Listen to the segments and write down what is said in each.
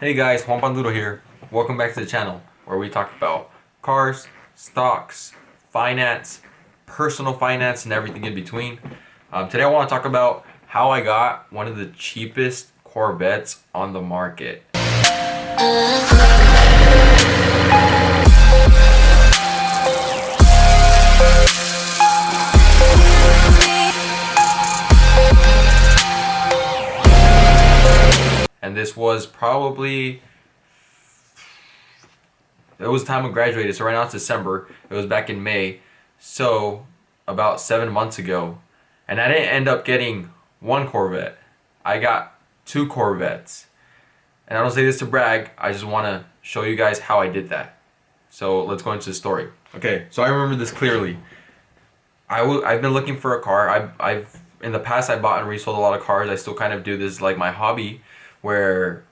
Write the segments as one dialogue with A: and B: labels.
A: Hey guys, Juan here. Welcome back to the channel where we talk about cars, stocks, finance, personal finance, and everything in between. Today I want to talk about how I got one of the cheapest Corvettes on the market. And this was probably, it was time I graduated, so right now it's December. It was back in May, so about 7 months ago. And I didn't end up getting one Corvette. I got two Corvettes. And I don't say this to brag, I just want to show you guys how I did that. So let's go into the story. Okay, so I remember this clearly. I've been looking for a car. I've in the past I bought and resold a lot of cars. I still kind of do this like my hobby, where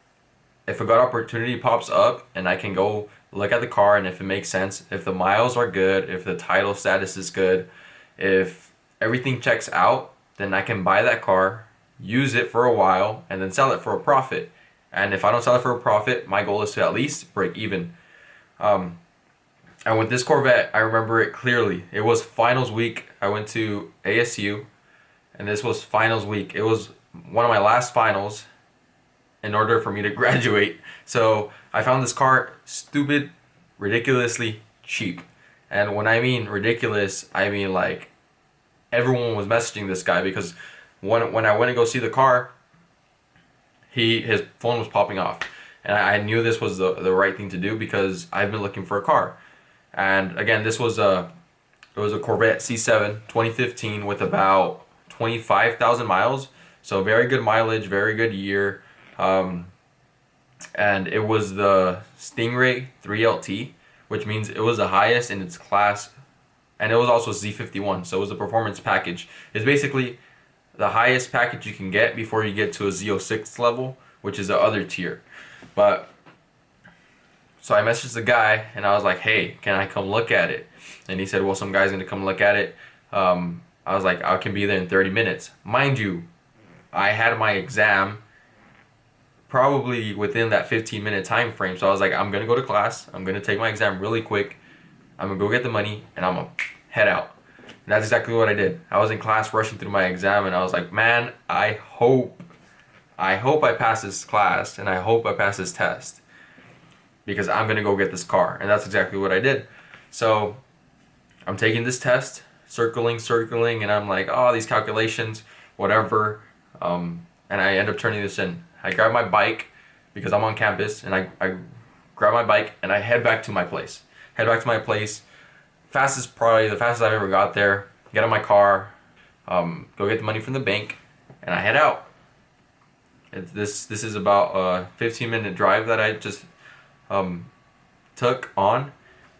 A: if a good opportunity pops up and I can go look at the car, and if it makes sense, if the miles are good, if the title status is good, if everything checks out, then I can buy that car, use it for a while, and then sell it for a profit. And if I don't sell it for a profit, my goal is to at least break even. And with this Corvette, I remember it clearly. It was finals week. I went to ASU, and this was finals week. It was one of my last finals in order for me to graduate. So I found this car stupid, ridiculously cheap. And when I mean ridiculous, I mean like everyone was messaging this guy, because when I went to go see the car, his phone was popping off. And I knew this was the right thing to do, because I've been looking for a car. And again, it was a Corvette C7 2015 with about 25,000 miles. So very good mileage, very good year. And it was the Stingray 3LT, which means it was the highest in its class, and it was also Z51, so it was a performance package. It's basically the highest package you can get before you get to a Z06 level, which is the other tier. But so I messaged the guy and I was like, hey, can I come look at it? And he said, well, some guy's gonna come look at it. I was like, I can be there in 30 minutes. Mind you, I had my exam probably within that 15-minute time frame. So I was like, I'm gonna go to class, I'm gonna take my exam really quick, I'm gonna go get the money, and I'm gonna head out. And that's exactly what I did. I was in class rushing through my exam, and I was like, man, I hope I pass this class, and I hope I pass this test, because I'm gonna go get this car. And that's exactly what I did. So I'm taking this test, circling, and I'm like, oh, these calculations, whatever. And I end up turning this in. I grab my bike, because I'm on campus, and I grab my bike and I head back to my place. Probably the fastest I've ever got there. Get in my car, go get the money from the bank, and I head out. This is about a 15-minute drive that I just took on,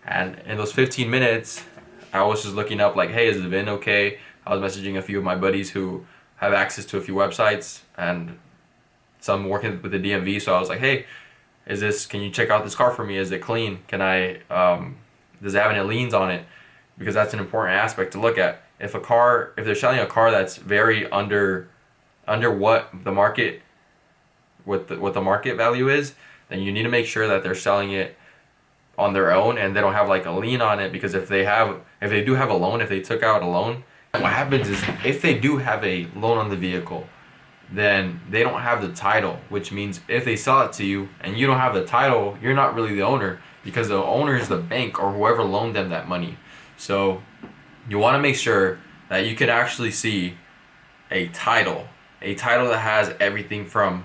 A: and in those 15 minutes, I was just looking up like, hey, is the VIN okay? I was messaging a few of my buddies who have access to a few websites, and some working with the DMV, so I was like, hey, can you check out this car for me? Is it clean? Can I, does it have any liens on it? Because that's an important aspect to look at. If they're selling a car that's very under what the market value is, then you need to make sure that they're selling it on their own and they don't have like a lien on it. Because if they do have a loan, if they took out a loan, what happens is, if they do have a loan on the vehicle, then they don't have the title, which means if they sell it to you and you don't have the title, you're not really the owner, because the owner is the bank or whoever loaned them that money. So you want to make sure that you can actually see a title that has everything from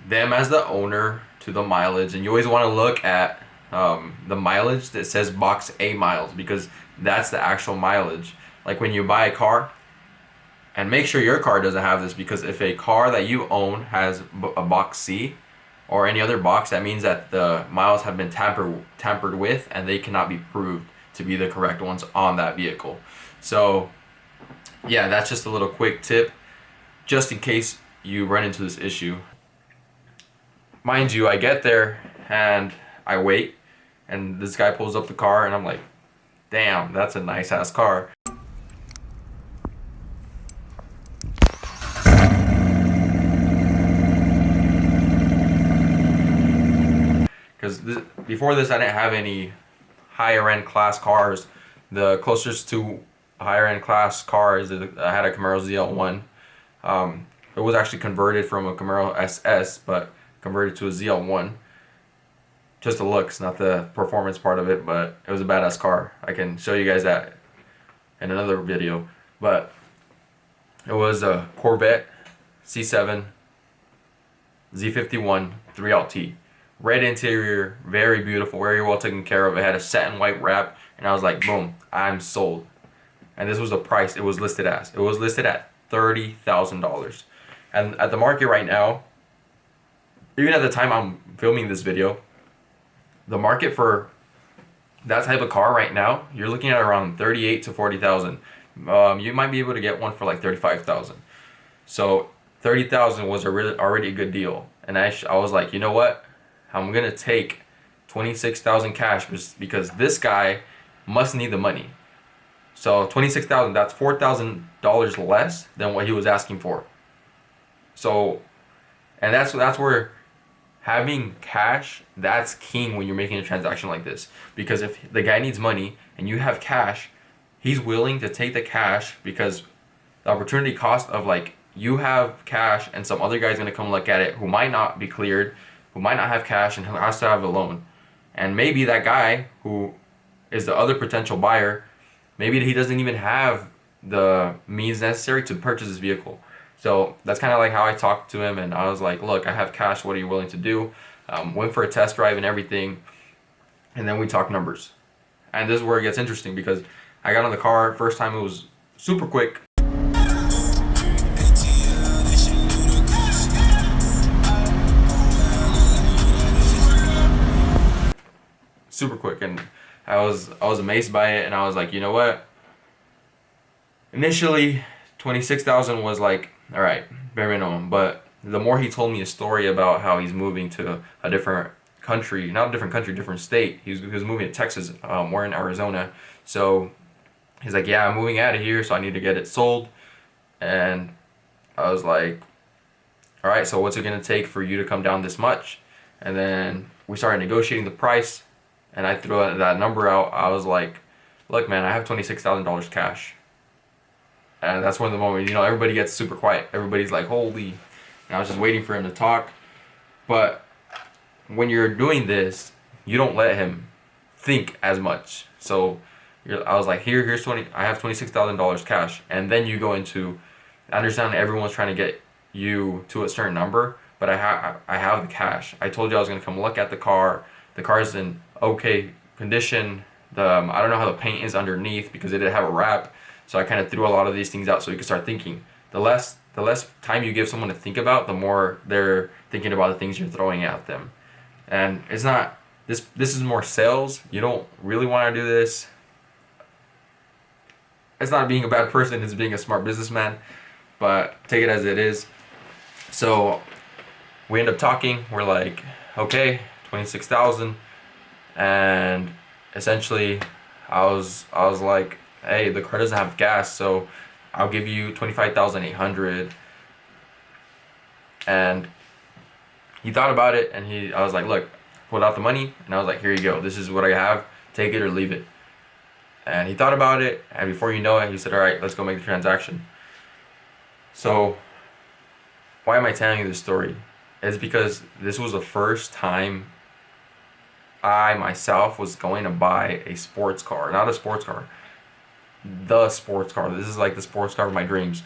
A: them as the owner to the mileage. And you always want to look at the mileage that says box A miles, because that's the actual mileage. Like when you buy a car, and make sure your car doesn't have this, because if a car that you own has a box C or any other box, that means that the miles have been tampered with, and they cannot be proved to be the correct ones on that vehicle. So yeah, that's just a little quick tip, just in case you run into this issue. Mind you, I get there and I wait, and this guy pulls up the car, and I'm like, damn, that's a nice ass car. because before this I didn't have any higher end class cars. The closest to higher end class car is I had a Camaro ZL1. It was actually converted from a Camaro SS, but converted to a ZL1. Just the looks, not the performance part of it, but it was a badass car. I can show you guys that in another video. But it was a Corvette C7 Z51 3LT. Red interior, very beautiful, very well taken care of. It had a satin white wrap, and I was like, boom, I'm sold. And this was the price it was listed as. It was listed at $30,000. And at the market right now, even at the time I'm filming this video, the market for that type of car right now, you're looking at around 38 to 40,000. You might be able to get one for like 35,000. So 30,000 was already a good deal. And I was like, you know what? I'm gonna take 26,000 cash because this guy must need the money. So 26,000, that's $4,000 less than what he was asking for. So, and that's where having cash, that's king when you're making a transaction like this. Because if the guy needs money and you have cash, he's willing to take the cash because the opportunity cost of like you have cash and some other guy's gonna come look at it who might not be cleared, who might not have cash and who has to have a loan. And maybe that guy who is the other potential buyer, maybe he doesn't even have the means necessary to purchase this vehicle. So that's kind of like how I talked to him, and I was like, look, I have cash, what are you willing to do? Went for a test drive and everything, and then we talked numbers. And this is where it gets interesting because I got on the car, first time it was super quick. Super quick, and I was amazed by it, and I was like, you know what? Initially, 26,000 was like, all right, bare minimum. But the more he told me a story about how he's moving to a different country, not a different country, different state. He was moving to Texas. We're in Arizona, so he's like, yeah, I'm moving out of here, so I need to get it sold. And I was like, all right, so what's it gonna take for you to come down this much? And then we started negotiating the price. And I threw that number out. I was like, look, man, I have $26,000 cash. And that's one of the moments, you know, everybody gets super quiet. Everybody's like, holy. And I was just waiting for him to talk. But when you're doing this, you don't let him think as much. So I was like, here's I have $26,000 cash. And then you go into, I understand everyone's trying to get you to a certain number, but I have the cash. I told you I was going to come look at the car. The car's in okay condition. I don't know how the paint is underneath because it didn't have a wrap. So I kind of threw a lot of these things out so you can start thinking. The less time you give someone to think about, the more they're thinking about the things you're throwing at them. And it's not, this is more sales. You don't really want to do this. It's not being a bad person, it's being a smart businessman. But take it as it is. So we end up talking. We're like, okay, 26,000, and essentially I was like, hey, the car doesn't have gas, so I'll give you 25,800. And he thought about it, and I was like, look, pulled out the money, and I was like, here you go, this is what I have, take it or leave it. And he thought about it, and before you know it, he said, all right, let's go make the transaction. So why am I telling you this story? It's because this was the first time I myself was going to buy a sports car. Not a sports car, the sports car. This is like the sports car of my dreams.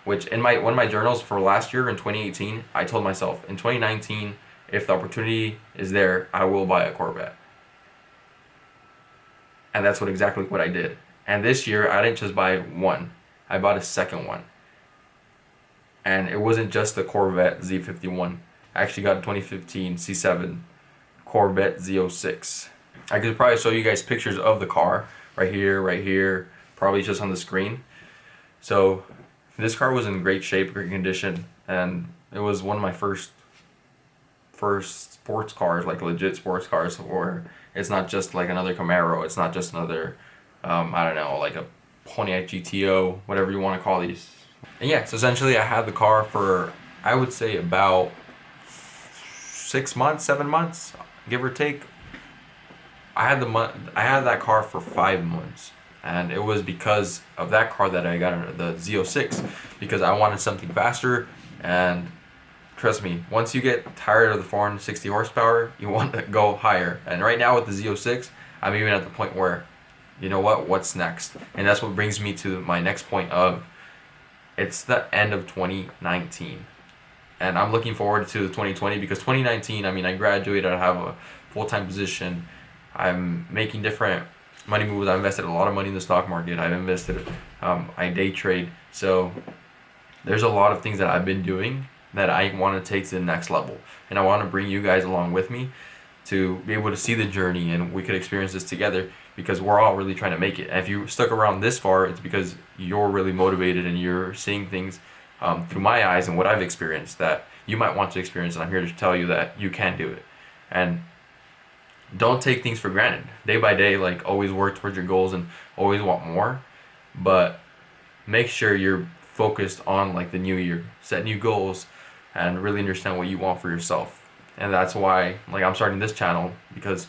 A: Which in one of my journals for last year in 2018, I told myself in 2019, if the opportunity is there, I will buy a Corvette. And that's exactly what I did. And this year I didn't just buy one, I bought a second one. And it wasn't just the Corvette Z51. I actually got a 2015 C7 Corvette Z06. I could probably show you guys pictures of the car right here, probably just on the screen. So this car was in great shape, great condition, and it was one of my first sports cars, like legit sports cars, where it's not just like another Camaro, it's not just another, I don't know, like a Pontiac GTO, whatever you want to call these. And yeah, so essentially I had the car for, I would say about 6 months, 7 months, give or take. I had that car for 5 months, and it was because of that car that I got the Z06, because I wanted something faster. And trust me, once you get tired of the 460 horsepower, you want to go higher. And right now with the Z06, I'm even at the point where, you know what, what's next? And that's what brings me to my next point of, it's the end of 2019. And I'm looking forward to 2020, because 2019, I mean, I graduated, I have a full-time position, I'm making different money moves, I invested a lot of money in the stock market, I've invested, I day trade. So there's a lot of things that I've been doing that I want to take to the next level, and I want to bring you guys along with me to be able to see the journey, and we could experience this together, because we're all really trying to make it. And if you stuck around this far, it's because you're really motivated and you're seeing things through my eyes and what I've experienced that you might want to experience, and I'm here to tell you that you can do it. And don't take things for granted. Day by day, like, always work towards your goals and always want more, but make sure you're focused on, like, the new year. Set new goals and really understand what you want for yourself. And that's why, like, I'm starting this channel, because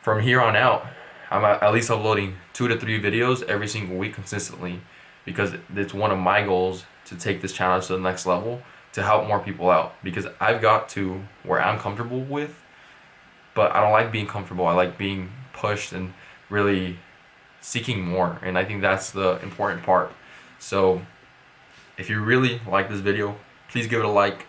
A: from here on out, I'm at least uploading 2 to 3 videos every single week consistently, because it's one of my goals to take this channel to the next level, to help more people out, because I've got to where I'm comfortable with, but I don't like being comfortable. I like being pushed and really seeking more, and I think that's the important part. So if you really like this video, please give it a like,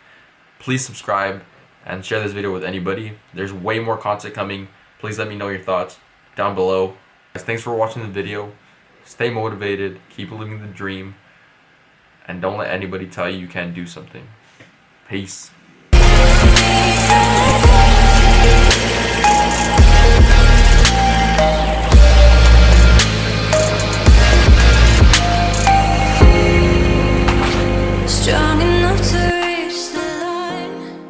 A: please subscribe, and share this video with anybody. There's way more content coming. Please let me know your thoughts down below. Guys, thanks for watching the video. Stay motivated, keep living the dream, and don't let anybody tell you you can't do something. Peace.